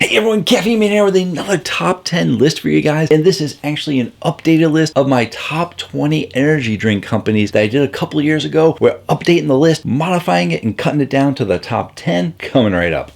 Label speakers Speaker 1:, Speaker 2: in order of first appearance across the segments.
Speaker 1: Hey everyone, CaffeineMan here with another top 10 list for you guys. And this is actually an updated list of my top 20 energy drink companies that I did a couple of years ago. We're updating the list, modifying it, and cutting it down to the top 10 coming right up.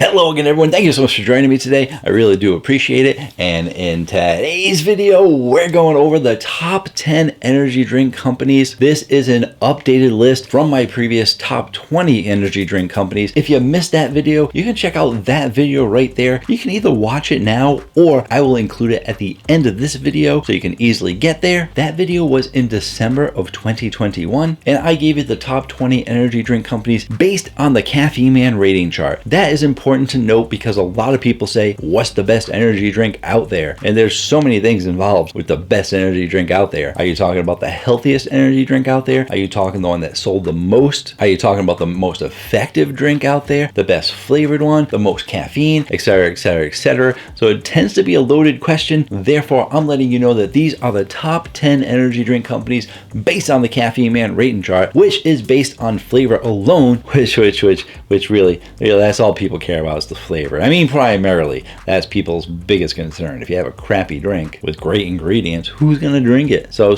Speaker 1: Hello again everyone, thank you so much for joining me today. I really do appreciate it. And in today's video, we're going over the top 10 energy drink companies. This is an updated list from my previous top 20 energy drink companies. If you missed that video, you can check out that video right there. You can either watch it now or I will include it at the end of this video so you can easily get there. That video was in December of 2021 and I gave you the top 20 energy drink companies based on the CaffeineMan Rating Chart. That is important to note because a lot of people say, what's the best energy drink out there? And there's so many things involved with the best energy drink out there. Are you talking about the healthiest energy drink out there? Are you talking the one that sold the most? Are you talking about the most effective drink out there? The best flavored one? The most caffeine? Etc, etc, etc. So it tends to be a loaded question. Therefore, I'm letting you know that these are the top 10 energy drink companies based on the CaffeineMan Rating Chart, which is based on flavor alone, which really, that's all people care about is the flavor. I mean, primarily, that's people's biggest concern. If you have a crappy drink with great ingredients, who's gonna drink it? So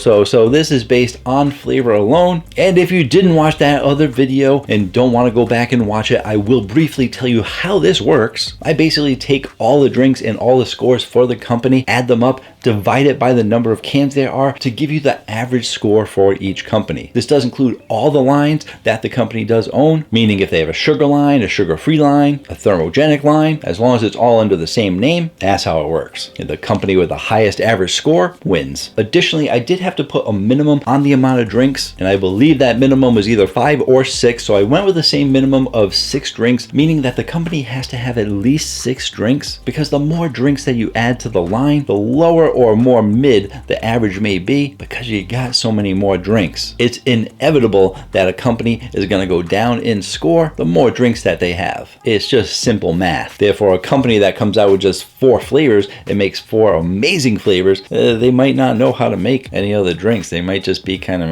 Speaker 1: this is based on flavor alone. And if you didn't watch that other video and don't want to go back and watch it, I will briefly tell you how this works. I basically take all the drinks and all the scores for the company, add them up, divide it by the number of cans there are to give you the average score for each company. This does include all the lines that the company does own, meaning if they have a sugar line, a sugar-free line, a thermogenic line, as long as it's all under the same name, that's how it works. And the company with the highest average score wins. Additionally, I did have to put a minimum on the amount of drinks, and I believe that minimum was either 5 or 6, so I went with the same minimum of 6 drinks, meaning that the company has to have at least 6 drinks, because the more drinks that you add to the line, the lower or more mid the average may be, because you got so many more drinks. It's inevitable that a company is going to go down in score the more drinks that they have. It's just simple math. Therefore, a company that comes out with just 4 flavors and makes 4 amazing flavors, they might not know how to make any other drinks. They might just be kind of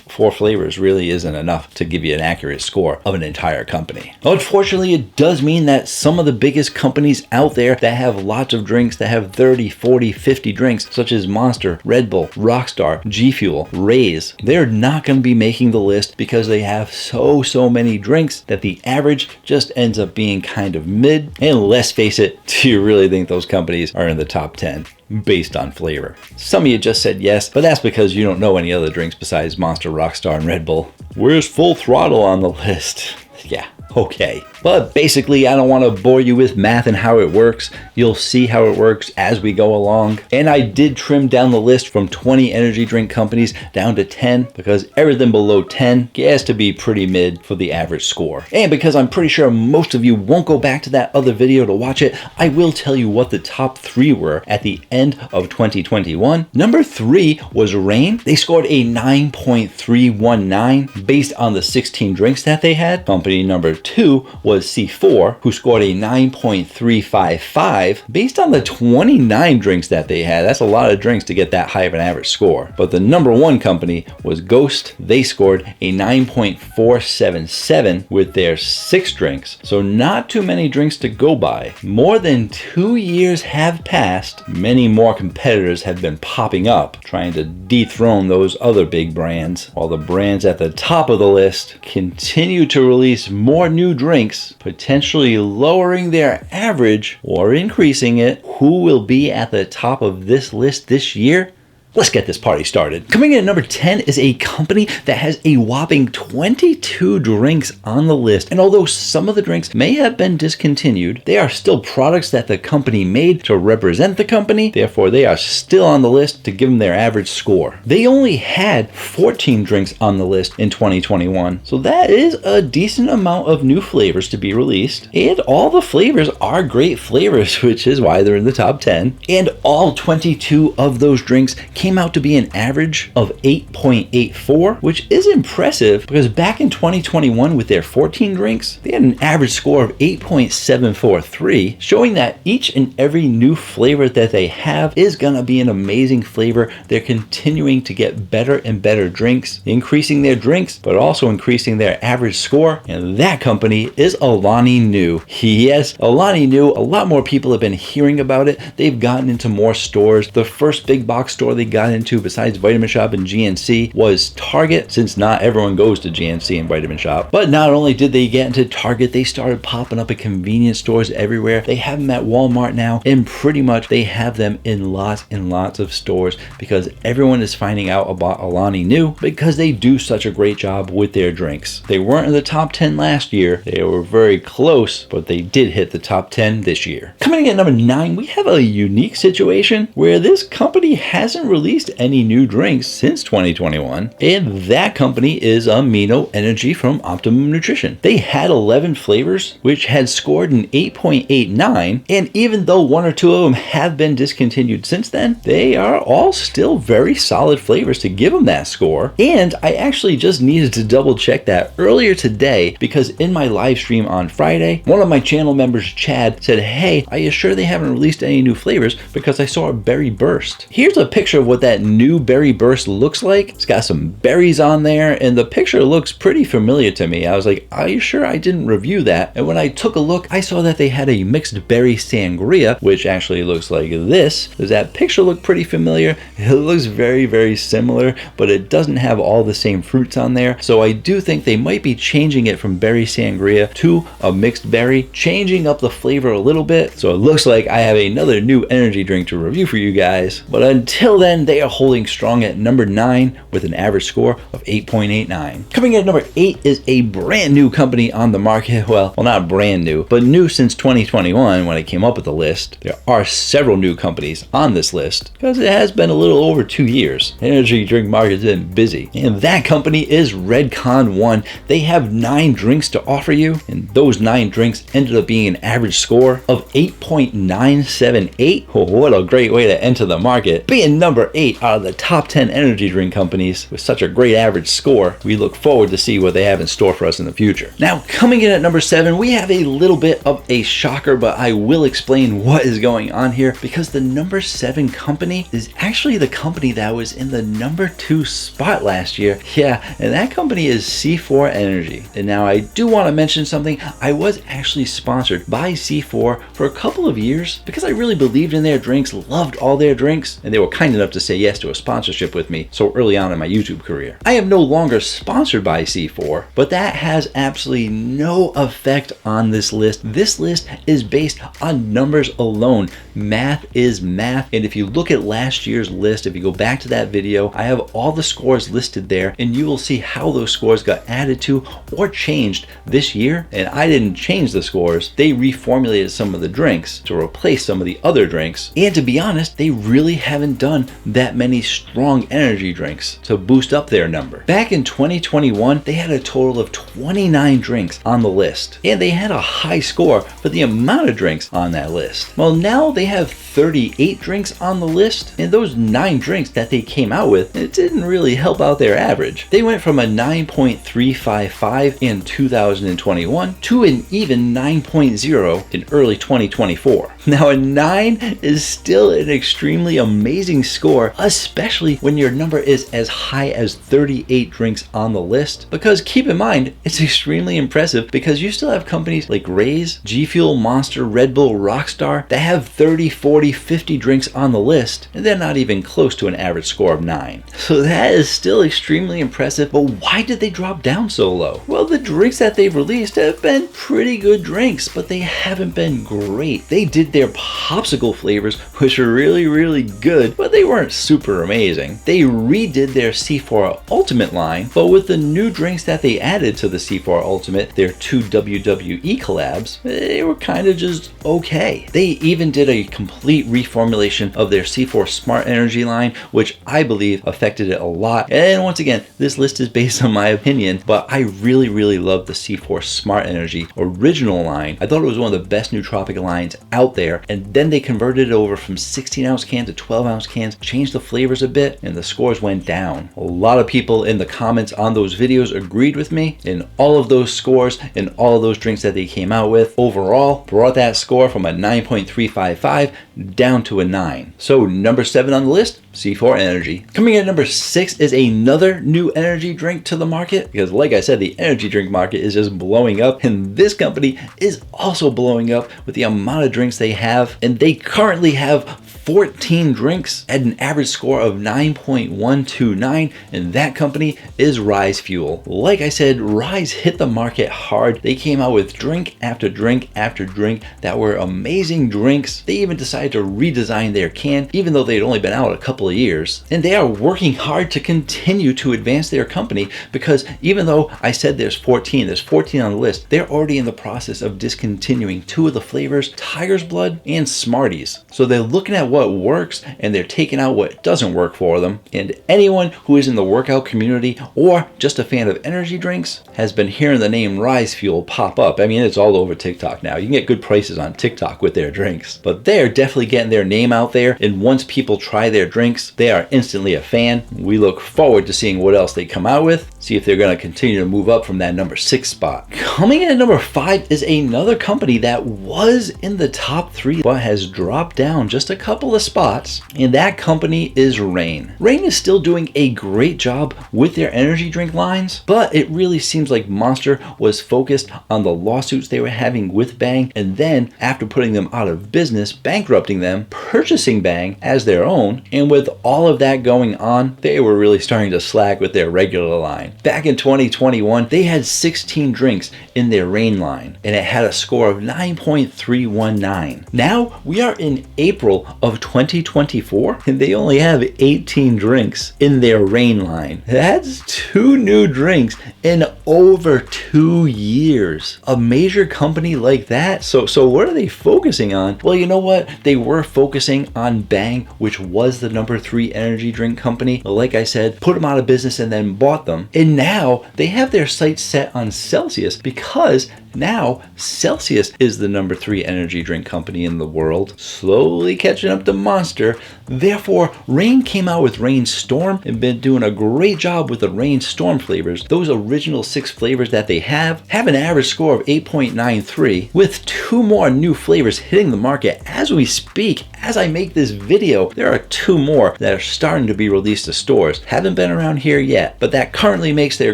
Speaker 1: 4 flavors really isn't enough to give you an accurate score of an entire company. Unfortunately, it does mean that some of the biggest companies out there that have lots of drinks, that have 30, 40, 50 drinks, such as Monster, Red Bull, Rockstar, G Fuel, Raze, they're not going to be making the list because they have so many drinks that the average just ends up being kind of mid. And let's face it, do you really think those companies are in the top 10 based on flavor? Some of you just said yes, but that's because you don't know any other drinks besides Monster, Rockstar, and Red Bull. Where's Full Throttle on the list? Yeah. Okay, but basically I don't want to bore you with math and how it works. You'll see how it works as we go along. And I did trim down the list from 20 energy drink companies down to 10 because everything below 10 has to be pretty mid for the average score. And because I'm pretty sure most of you won't go back to that other video to watch it, I will tell you what the top 3 were at the end of 2021. Number 3 was Reign. They scored a 9.319 based on the 16 drinks that they had. Company number 2 was C4, who scored a 9.355 based on the 29 drinks that they had. That's a lot of drinks to get that high of an average score. But the number 1 company was Ghost. They scored a 9.477 with their 6 drinks. So not too many drinks to go by. More than 2 years have passed. Many more competitors have been popping up, trying to dethrone those other big brands, while the brands at the top of the list continue to release more new drinks, potentially lowering their average or increasing it. Who will be at the top of this list this year? Let's get this party started. Coming in at number 10 is a company that has a whopping 22 drinks on the list. And although some of the drinks may have been discontinued, they are still products that the company made to represent the company. Therefore, they are still on the list to give them their average score. They only had 14 drinks on the list in 2021. So that is a decent amount of new flavors to be released. And all the flavors are great flavors, which is why they're in the top 10. And all 22 of those drinks came out to be an average of 8.84, which is impressive because back in 2021 with their 14 drinks, they had an average score of 8.743, showing that each and every new flavor that they have is gonna be an amazing flavor. They're continuing to get better and better drinks, increasing their drinks, but also increasing their average score. And that company is Alani Nu. Yes, Alani Nu, a lot more people have been hearing about it. They've gotten into more stores. The first big box store they got into besides Vitamin Shop and GNC was Target, since not everyone goes to GNC and Vitamin Shop. But not only did they get into Target, they started popping up at convenience stores everywhere. They have them at Walmart now, and pretty much they have them in lots and lots of stores because everyone is finding out about Alani Nu because they do such a great job with their drinks. They weren't in the top 10 last year. They were very close, but they did hit the top 10 this year. Coming in at number 9, we have a unique situation where this company hasn't released any new drinks since 2021, and that company is Amino Energy from Optimum Nutrition. They had 11 flavors, which had scored an 8.89, and even though one or two of them have been discontinued since then, they are all still very solid flavors to give them that score. And I actually just needed to double check that earlier today because in my live stream on Friday, one of my channel members, Chad, said, "Hey, are you sure they haven't released any new flavors? Because I saw a berry burst." Here's a picture of what that new berry burst looks like. It's got some berries on there, and the picture looks pretty familiar to me. I was like, are you sure I didn't review that? And when I took a look, I saw that they had a mixed berry sangria, which actually looks like this. Does that picture look pretty familiar? It looks very, very similar, but it doesn't have all the same fruits on there. So I do think they might be changing it from berry sangria to a mixed berry, changing up the flavor a little bit. So it looks like I have another new energy drink to review for you guys. But until then, they are holding strong at number 9 with an average score of 8.89. Coming in at number 8 is a brand new company on the market. Well, not brand new, but new since 2021 when I came up with the list. There are several new companies on this list because it has been a little over 2 years. The energy drink market has been busy. And that company is Redcon One. They have 9 drinks to offer you, and those 9 drinks ended up being an average score of 8.978. Oh, what a great way to enter the market. Being number 8 out of the top 10 energy drink companies with such a great average score, we look forward to see what they have in store for us in the future. Now, coming in at number 7, we have a little bit of a shocker, but I will explain what is going on here because the number 7 company is actually the company that was in the number 2 spot last year. Yeah, and that company is C4 Energy. And now I do want to mention something. I was actually sponsored by C4 for a couple of years because I really believed in their drinks, loved all their drinks, and they were kind enough to say yes to a sponsorship with me so early on in my YouTube career. I am no longer sponsored by C4, but that has absolutely no effect on this list. This list is based on numbers alone. Math is math. And if you look at last year's list, if you go back to that video, I have all the scores listed there, and you will see how those scores got added to or changed this year. And I didn't change the scores. They reformulated some of the drinks to replace some of the other drinks. And to be honest, they really haven't done that many strong energy drinks to boost up their number. Back in 2021, they had a total of 29 drinks on the list, and they had a high score for the amount of drinks on that list. Well, now they have 38 drinks on the list, and those 9 drinks that they came out with, it didn't really help out their average. They went from a 9.355 in 2021 to an even 9.0 in early 2024. Now, a 9 is still an extremely amazing score, especially when your number is as high as 38 drinks on the list, because keep in mind, it's extremely impressive because you still have companies like Raise, G Fuel, Monster, Red Bull, Rockstar that have 30, 40, 50 drinks on the list, and they're not even close to an average score of 9. So that is still extremely impressive, but why did they drop down so low? Well, the drinks that they've released have been pretty good drinks, but they haven't been great. They did their popsicle flavors, which are really, really good, but they weren't super amazing. They redid their C4 Ultimate line, but with the new drinks that they added to the C4 Ultimate, their 2 WWE collabs, they were kind of just okay. They even did a complete reformulation of their C4 Smart Energy line, which I believe affected it a lot. And once again, this list is based on my opinion, but I really, really love the C4 Smart Energy original line. I thought it was one of the best nootropic lines out there there, and then they converted it over from 16-ounce cans to 12-ounce cans, changed the flavors a bit, and the scores went down. A lot of people in the comments on those videos agreed with me, and all of those scores and all of those drinks that they came out with overall brought that score from a 9.355 down to a 9. So number 7 on the list, C4 Energy. Coming in at number 6 is another new energy drink to the market, because like I said, the energy drink market is just blowing up, and this company is also blowing up with the amount of drinks they have, and they currently have 14 drinks at an average score of 9.129, and that company is Rise Fuel. Like I said, Rise hit the market hard. They came out with drink after drink after drink that were amazing drinks. They even decided to redesign their can, even though they'd only been out a couple of years. And they are working hard to continue to advance their company, because even though I said there's 14 on the list, they're already in the process of discontinuing 2 of the flavors, Tiger's Blood and Smarties. So they're looking at what works and they're taking out what doesn't work for them. And anyone who is in the workout community or just a fan of energy drinks has been hearing the name Rise Fuel pop up. I mean, it's all over TikTok now. You can get good prices on TikTok with their drinks, but they're definitely getting their name out there. And once people try their drinks, they are instantly a fan. We look forward to seeing what else they come out with, see if they're going to continue to move up from that number 6 spot. Coming in at number 5 is another company that was in the top 3 but has dropped down just a couple of spots, and that company is Reign. Reign is still doing a great job with their energy drink lines, but it really seems like Monster was focused on the lawsuits they were having with Bang, and then after putting them out of business, bankrupting them, purchasing Bang as their own, and with all of that going on, they were really starting to slack with their regular line. Back in 2021, they had 16 drinks in their Reign line, and it had a score of 9.319. Now we are in April of 2024, and they only have 18 drinks in their Reign line. That's 2 new drinks in over 2 years. A major company like that. So what are they focusing on? Well, you know what? They were focusing on Bang, which was the number 3 energy drink company. Like I said, put them out of business and then bought them. And now they have their sights set on Celsius, because now Celsius is the number 3 energy drink company in the world, slowly catching up to Monster. Therefore, Reign came out with Reign Storm and been doing a great job with the Reign Storm flavors. Those original 6 flavors that they have an average score of 8.93, with 2 more new flavors hitting the market as we speak. As I make this video, there are 2 more that are starting to be released to stores. Haven't been around here yet, but that currently makes their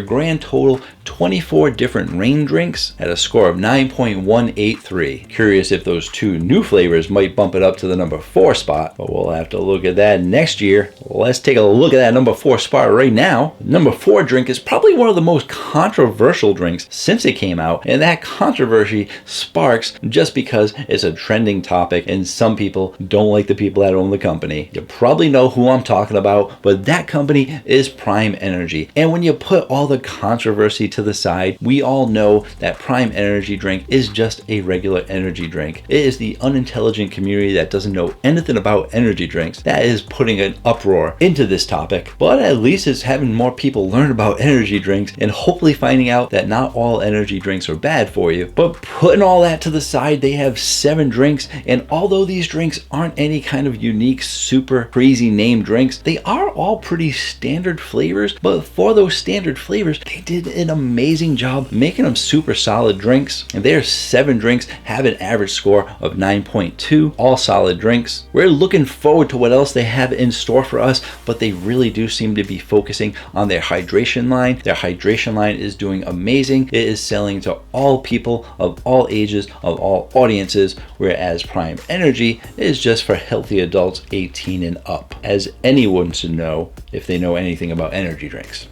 Speaker 1: grand total 24 different Reign drinks at a score of 9.183. Curious if those 2 new flavors might bump it up to the number 4 spot, but we'll have to look at that next year. Let's take a look at that number 4 spot right now. Number 4 drink is probably one of the most controversial drinks since it came out, and that controversy sparks just because it's a trending topic and some people don't like the people that own the company. You probably know who I'm talking about, but that company is Prime Energy. And when you put all the controversy to the side, we all know that Prime Energy drink is just a regular energy drink. It is the unintelligent community that doesn't know anything about energy drinks that is putting an uproar into this topic, but at least it's having more people learn about energy drinks and hopefully finding out that not all energy drinks are bad for you. But putting all that to the side, they have 7 drinks, and although these drinks aren't any kind of unique, super crazy name drinks, they are all pretty standard flavors. But for those standard flavors, they did an amazing job making them super solid drinks, and their 7 drinks have an average score of 9.2, all solid drinks. We're looking forward to what else they have in store for us, but they really do seem to be focusing on their hydration line. Their hydration line is doing amazing. It is selling to all people of all ages, of all audiences, whereas Prime Energy is just for healthy adults 18 and up, as anyone should know if they know anything about energy drinks.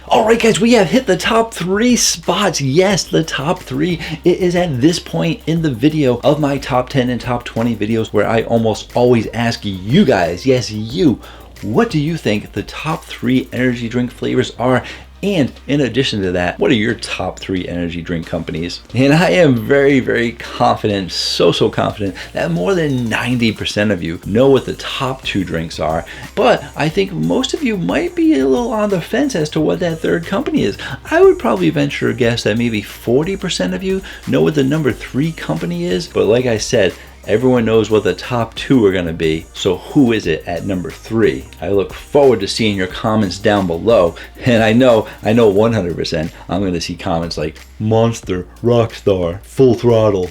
Speaker 1: Alright guys, we have hit the top 3 spots. Yes, the top 3. It is at this point in the video of my top 10 and top 20 videos where I almost always ask you guys, yes you, what do you think the top 3 energy drink flavors are And in addition to that, what are your top 3 energy drink companies? And I am very, very confident, so confident that more than 90% of you know what the top 2 drinks are. But I think most of you might be a little on the fence as to what that third company is. I would probably venture a guess that maybe 40% of you know what the number 3 company is. But like I said, everyone knows what the top 2 are gonna be, so who is it at number 3? I look forward to seeing your comments down below, and I know 100% I'm gonna see comments like Monster, Rockstar, Full Throttle.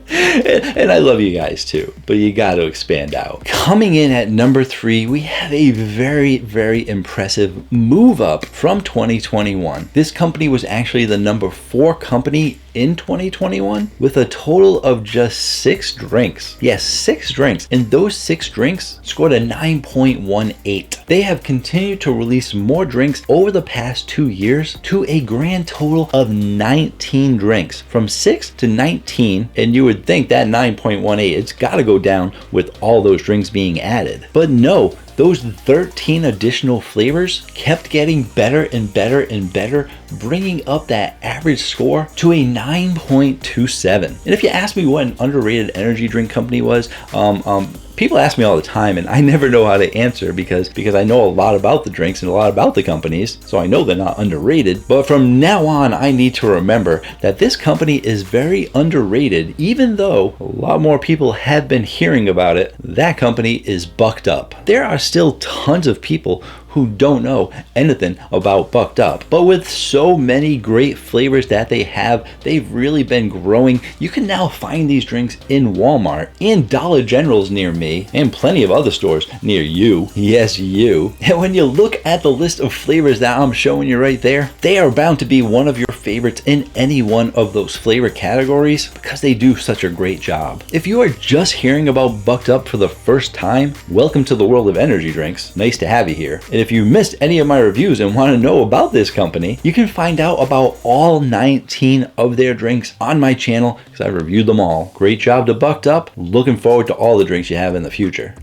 Speaker 1: And I love you guys too, but you got to expand out. Coming in at number 3, we have a very, very impressive move up from 2021. This company was actually the number 4 company in 2021 with a total of just 6 drinks. Yes, 6 drinks. And those 6 drinks scored a 9.18. They have continued to release more drinks over the past 2 years to a grand total of 19 drinks. From 6 to 19, and you would think that 9.18, it's got to go down with all those drinks being added. But no, those 13 additional flavors kept getting better and better and better, bringing up that average score to a 9.27. And if you ask me what an underrated energy drink company was, people ask me all the time, and I never know how to answer because I know a lot about the drinks and a lot about the companies, so I know they're not underrated. But from now on, I need to remember that this company is very underrated, even though a lot more people have been hearing about it. That company is Bucked Up. There are still tons of people who don't know anything about Bucked Up, but with so many great flavors that they have, they've really been growing. You can now find these drinks in Walmart and Dollar Generals near me, and plenty of other stores near you. Yes, you. And when you look at the list of flavors that I'm showing you right there, they are bound to be one of your favorites in any one of those flavor categories because they do such a great job. If you are just hearing about Bucked Up for the first time, welcome to the world of energy drinks. Nice to have you here. And if you missed any of my reviews and want to know about this company, you can find out about all 19 of their drinks on my channel because I reviewed them all. Great job to Bucked Up. Looking forward to all the drinks you have in the future.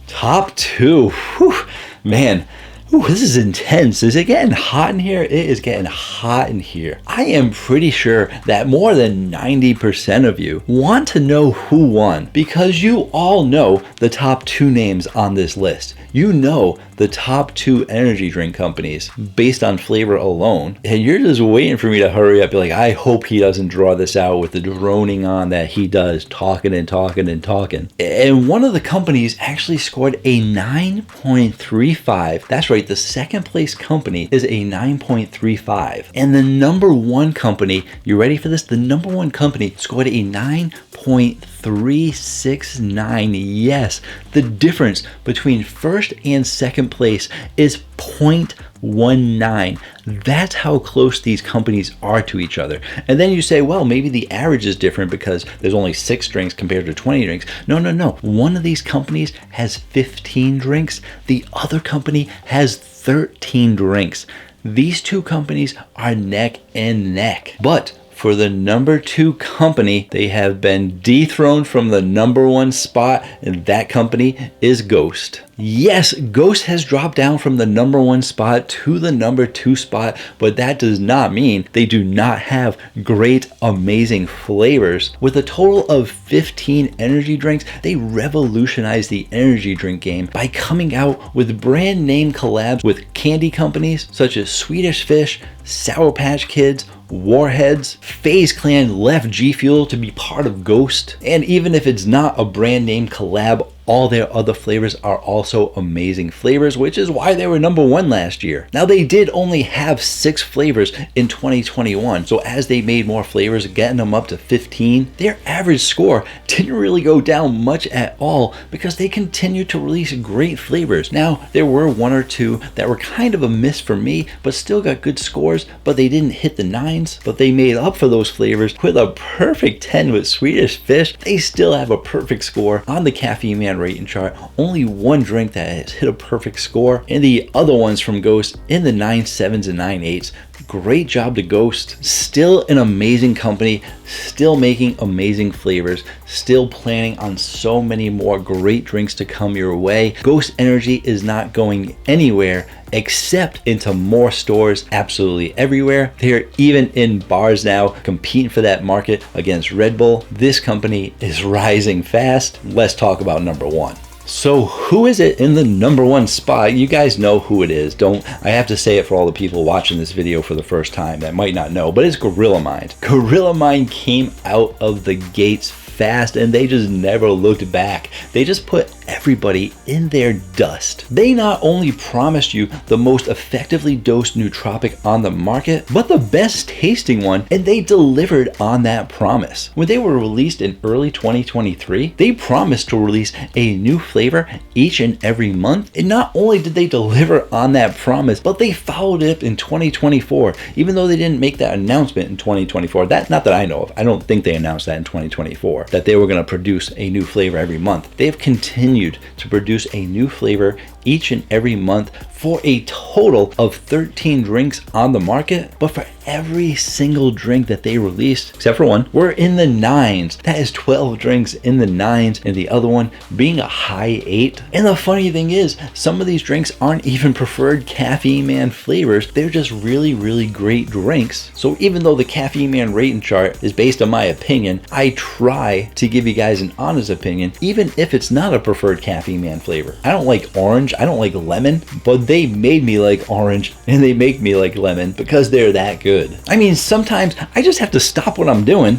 Speaker 1: Top 2. Whew, man. Ooh, this is intense. Is it getting hot in here? It is getting hot in here. I am pretty sure that more than 90% of you want to know who won because you all know the top 2 names on this list. You know the top 2 energy drink companies based on flavor alone, and you're just waiting for me to hurry up. You're like, I hope he doesn't draw this out with the droning on that he does, talking and talking and talking. And one of the companies actually scored a 9.35. That's right, the second place company is a 9.35. And the number 1 company, you ready for this? The number 1 company scored a 9.369. Yes, the difference between first and second place is 0.19. That's how close these companies are to each other. And then you say, well, maybe the average is different because there's only 6 drinks compared to 20 drinks. No. One of these companies has 15 drinks. The other company has 13 drinks. These 2 companies are neck and neck. But for the number 2 company, they have been dethroned from the number 1 spot, and that company is Ghost. Yes, Ghost has dropped down from the number 1 spot to the number 2 spot, but that does not mean they do not have great, amazing flavors. With a total of 15 energy drinks, they revolutionized the energy drink game by coming out with brand name collabs with candy companies such as Swedish Fish, Sour Patch Kids, Warheads. FaZe Clan left G Fuel to be part of Ghost. And even if it's not a brand name collab, all their other flavors are also amazing flavors, which is why they were number 1 last year. Now, they did only have 6 flavors in 2021, so as they made more flavors, getting them up to 15, their average score didn't really go down much at all because they continued to release great flavors. Now, there were 1 or 2 that were kind of a miss for me, but still got good scores, but they didn't hit the 9s, but they made up for those flavors with a perfect 10 with Swedish Fish. They still have a perfect score on the CaffeineMan Rating Chart. Only 1 drink that has hit a perfect score, and the other ones from Ghost in the 9.7s and 9.8s. great job to Ghost. Still an amazing company, still making amazing flavors, still planning on so many more great drinks to come your way. Ghost Energy is not going anywhere except into more stores absolutely everywhere. They're even in bars now, competing for that market against Red Bull. This company is rising fast. Let's talk about number one. So who is it in the number one spot? You guys know who it is. I have to say it for all the people watching this video for the first time that might not know, but it's Gorilla Mind. Gorilla Mind came out of the gates fast and they just never looked back. They just put everybody in their dust. They not only promised you the most effectively dosed nootropic on the market, but the best tasting one, and they delivered on that promise. When they were released in early 2023, they promised to release a new flavor each and every month, and not only did they deliver on that promise, but they followed it up in 2024, even though they didn't make that announcement in 2024. Not that I know of. I don't think they announced that in 2024, that they were going to produce a new flavor every month. They have continued to produce a new flavor each and every month for a total of 13 drinks on the market, but for every single drink that they released, except for one, were in the 9s. That is 12 drinks in the 9s, and the other one being a high 8. And the funny thing is, some of these drinks aren't even preferred CaffeineMan flavors. They're just really, really great drinks. So even though the CaffeineMan Rating Chart is based on my opinion, I try to give you guys an honest opinion, even if it's not a preferred CaffeineMan flavor. I don't like orange, I don't like lemon, but they made me like orange and they make me like lemon because they're that good. I mean, sometimes I just have to stop what I'm doing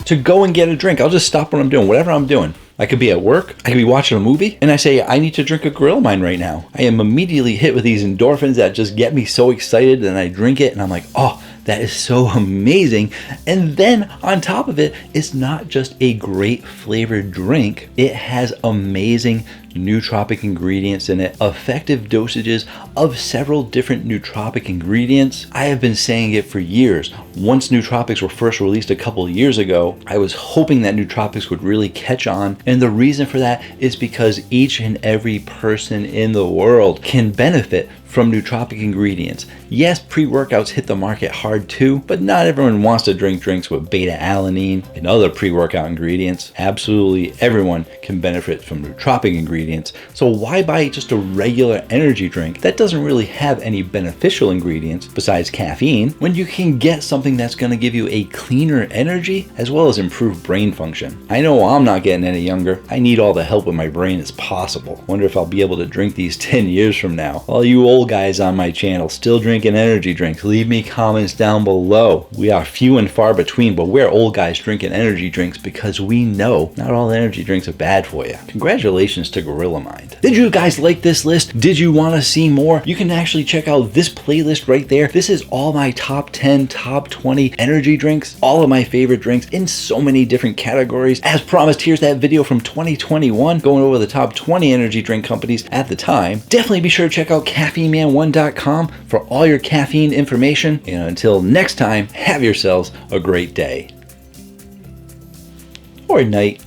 Speaker 1: to go and get a drink. I'll just stop what I'm doing, whatever I'm doing. I could be at work, I could be watching a movie, and I say, I need to drink a Gorilla Mind right now. I am immediately hit with these endorphins that just get me so excited, and I drink it, and I'm like, oh, that is so amazing. And then on top of it, it's not just a great flavored drink, it has amazing nootropic ingredients in it, effective dosages of several different nootropic ingredients. I have been saying it for years. Once nootropics were first released a couple of years ago, I was hoping that nootropics would really catch on. And the reason for that is because each and every person in the world can benefit from nootropic ingredients. Yes, pre-workouts hit the market hard too, but not everyone wants to drink drinks with beta-alanine and other pre-workout ingredients. Absolutely everyone can benefit from nootropic ingredients. So why buy just a regular energy drink that doesn't really have any beneficial ingredients besides caffeine when you can get something that's going to give you a cleaner energy as well as improved brain function? I know I'm not getting any younger. I need all the help with my brain as possible. Wonder if I'll be able to drink these 10 years from now. All you old guys on my channel still drinking energy drinks, leave me comments down below. We are few and far between, but we're old guys drinking energy drinks because we know not all energy drinks are bad for you. Congratulations to Gorilla Mind. Did you guys like this list? Did you want to see more? You can actually check out this playlist right there. This is all my top 10, top 20 energy drinks, all of my favorite drinks in so many different categories. As promised, here's that video from 2021 going over the top 20 energy drink companies at the time. Definitely be sure to check out CaffeineMan1.com for all your caffeine information. And until next time, have yourselves a great day. Or night.